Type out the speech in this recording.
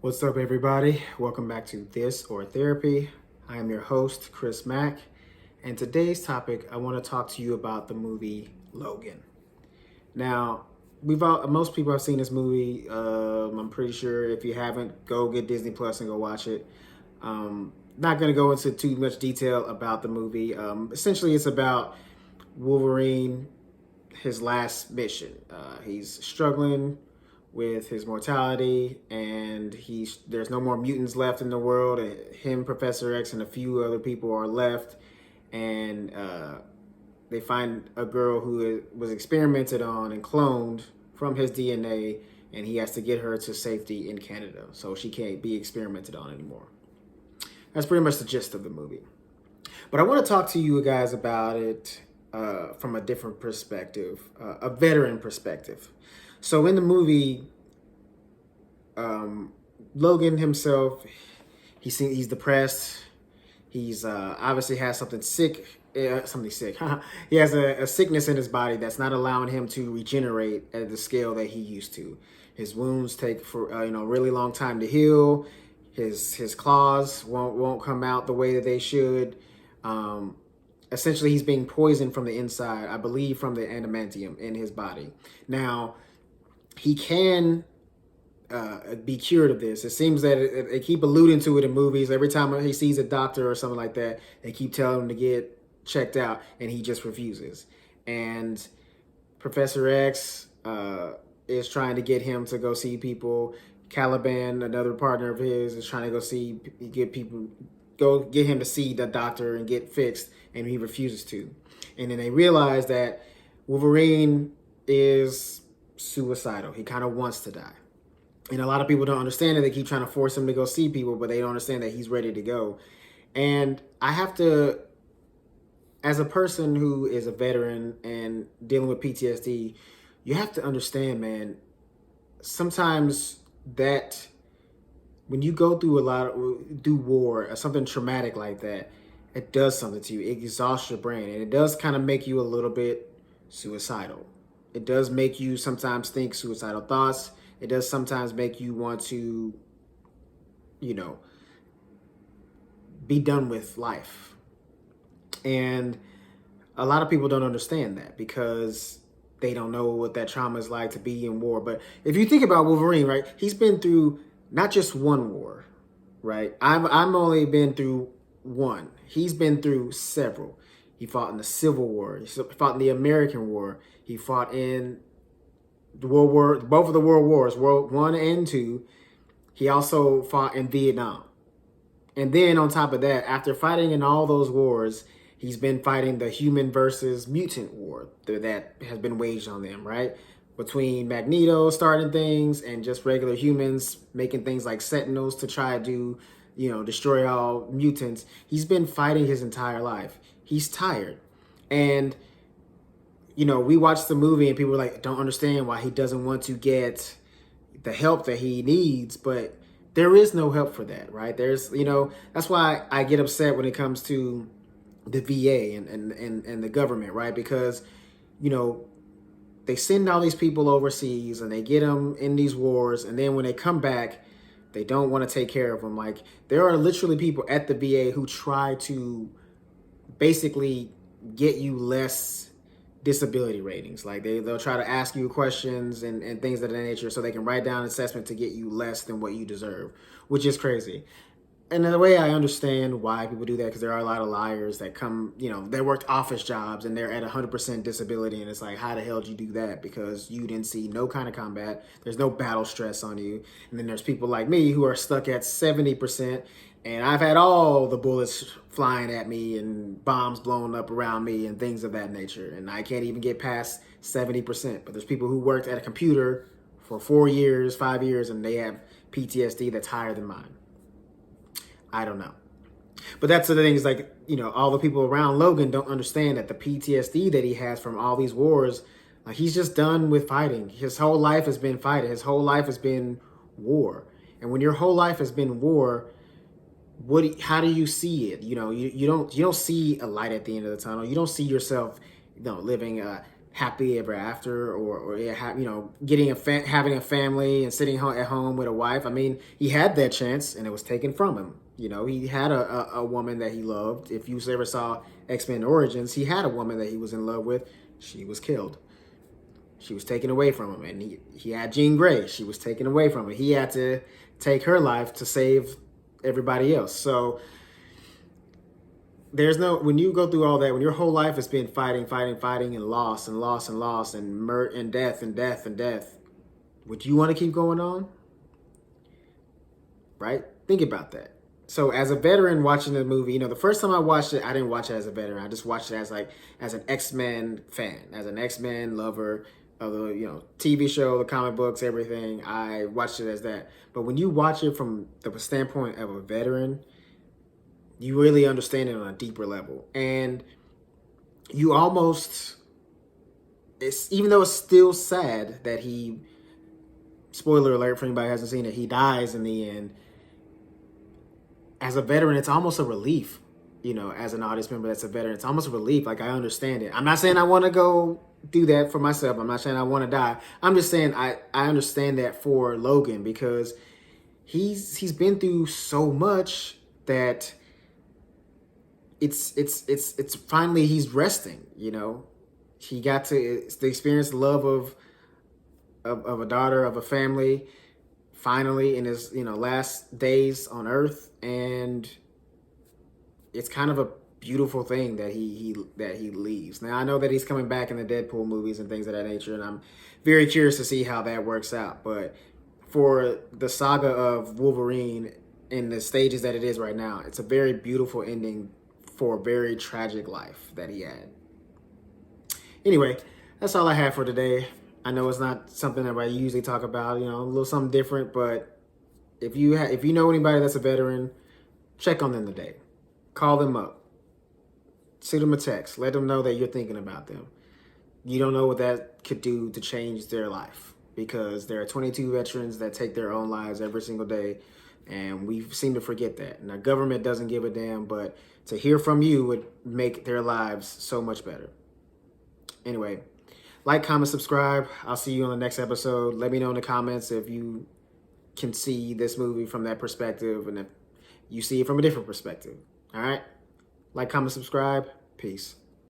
What's up, everybody? Welcome back to This or Therapy. I am your host, Chris Mack, and today's topic, I want to talk to you about the movie Logan. Now, most people have seen this movie. I'm pretty sure if you haven't, go get Disney Plus and go watch it. Not going to go into too much detail about the movie. Essentially, it's about Wolverine, his last mission. He's struggling with his mortality, and there's no more mutants left in the world. Him, Professor X, and a few other people are left, and they find a girl who was experimented on and cloned from his DNA, and he has to get her to safety in Canada so she can't be experimented on anymore. That's pretty much the gist of the movie. But I want to talk to you guys about it from a different perspective, a veteran perspective. So in the movie, Logan himself, he's depressed. He's obviously has something sick. He has a sickness in his body that's not allowing him to regenerate at the scale that he used to. His wounds take for a really long time to heal. His claws won't come out the way that they should. Essentially, he's being poisoned from the inside, I believe, from the adamantium in his body. Now, he can be cured of this. It seems that they keep alluding to it in movies. Every time he sees a doctor or something like that, they keep telling him to get checked out, and he just refuses. And Professor X is trying to get him to go see people. Caliban, another partner of his, is trying to get him to see the doctor and get fixed, and he refuses to. And then they realize that Wolverine is suicidal. He kind of wants to die. And a lot of people don't understand it. They keep trying to force him to go see people, but they don't understand that he's ready to go. And I have to, as a person who is a veteran and dealing with PTSD, you have to understand, man, sometimes that when you go through war or something traumatic like that, it does something to you. It exhausts your brain, and it does kind of make you a little bit suicidal. It does make you sometimes think suicidal thoughts. It does sometimes make you want to, be done with life. And a lot of people don't understand that because they don't know what that trauma is like to be in war. But if you think about Wolverine, right, he's been through not just one war, right? I'm only been through one. He's been through several. He fought in the Civil War. He fought in the American War. He fought in both of the World Wars, World War I and II. He also fought in Vietnam. And then on top of that, after fighting in all those wars, he's been fighting the human versus mutant war that has been waged on them, right? Between Magneto starting things and just regular humans making things like Sentinels to try to, destroy all mutants. He's been fighting his entire life. He's tired. And, we watched the movie and people were like, don't understand why he doesn't want to get the help that he needs. But there is no help for that, right? That's why I get upset when it comes to the VA and the government, right? Because, they send all these people overseas and they get them in these wars. And then when they come back, they don't want to take care of them. Like, there are literally people at the VA who try to basically get you less disability ratings. Like, they'll try to ask you questions and things of that nature so they can write down an assessment to get you less than what you deserve, which is crazy. And in a way, I understand why people do that, because there are a lot of liars that come, they worked office jobs and they're at 100% disability. And it's like, how the hell did you do that? Because you didn't see no kind of combat. There's no battle stress on you. And then there's people like me who are stuck at 70%. And I've had all the bullets flying at me and bombs blowing up around me and things of that nature. And I can't even get past 70%. But there's people who worked at a computer for 4 years, 5 years, and they have PTSD that's higher than mine. I don't know. But that's the thing is, like, all the people around Logan don't understand that the PTSD that he has from all these wars, like, he's just done with fighting. His whole life has been fighting. His whole life has been war. And when your whole life has been war, how do you see it? You don't see a light at the end of the tunnel. You don't see yourself, living happy ever after, or getting having a family and sitting at home with a wife. I mean, he had that chance and it was taken from him. He had a woman that he loved. If you ever saw X-Men Origins, he had a woman that he was in love with. She was killed. She was taken away from him. And he had Jean Grey. She was taken away from him. He had to take her life to save everybody else. So when you go through all that, when your whole life has been fighting, and loss and loss and loss and death and death and death, would you want to keep going on? Right? Think about that. So as a veteran watching the movie, the first time I watched it, I didn't watch it as a veteran. I just watched it as an X-Men fan, as an X-Men lover of the TV show, the comic books, everything. I watched it as that. But when you watch it from the standpoint of a veteran, you really understand it on a deeper level. And you almost, even though it's still sad that he, spoiler alert for anybody who hasn't seen it, he dies in the end. As a veteran, it's almost a relief, as an audience member that's a veteran. It's almost a relief. Like, I understand it. I'm not saying I want to go do that for myself. I'm not saying I want to die. I'm just saying I understand that for Logan, because he's been through so much that it's finally he's resting. He got to experience the love of a daughter, of a family, finally in his last days on Earth. And it's kind of a beautiful thing that he leaves. Now, I know that he's coming back in the Deadpool movies and things of that nature, and I'm very curious to see how that works out. But for the saga of Wolverine in the stages that it is right now, it's a very beautiful ending for a very tragic life that he had. Anyway, that's all I have for today. I know it's not something that I usually talk about, a little something different, but if you know anybody that's a veteran, check on them today. Call them up. Send them a text. Let them know that you're thinking about them. You don't know what that could do to change their life, because there are 22 veterans that take their own lives every single day, and we seem to forget that. And our government doesn't give a damn, but to hear from you would make their lives so much better. Anyway, like, comment, subscribe. I'll see you on the next episode. Let me know in the comments if you can see this movie from that perspective and if you see it from a different perspective. All right? Like, comment, subscribe. Peace.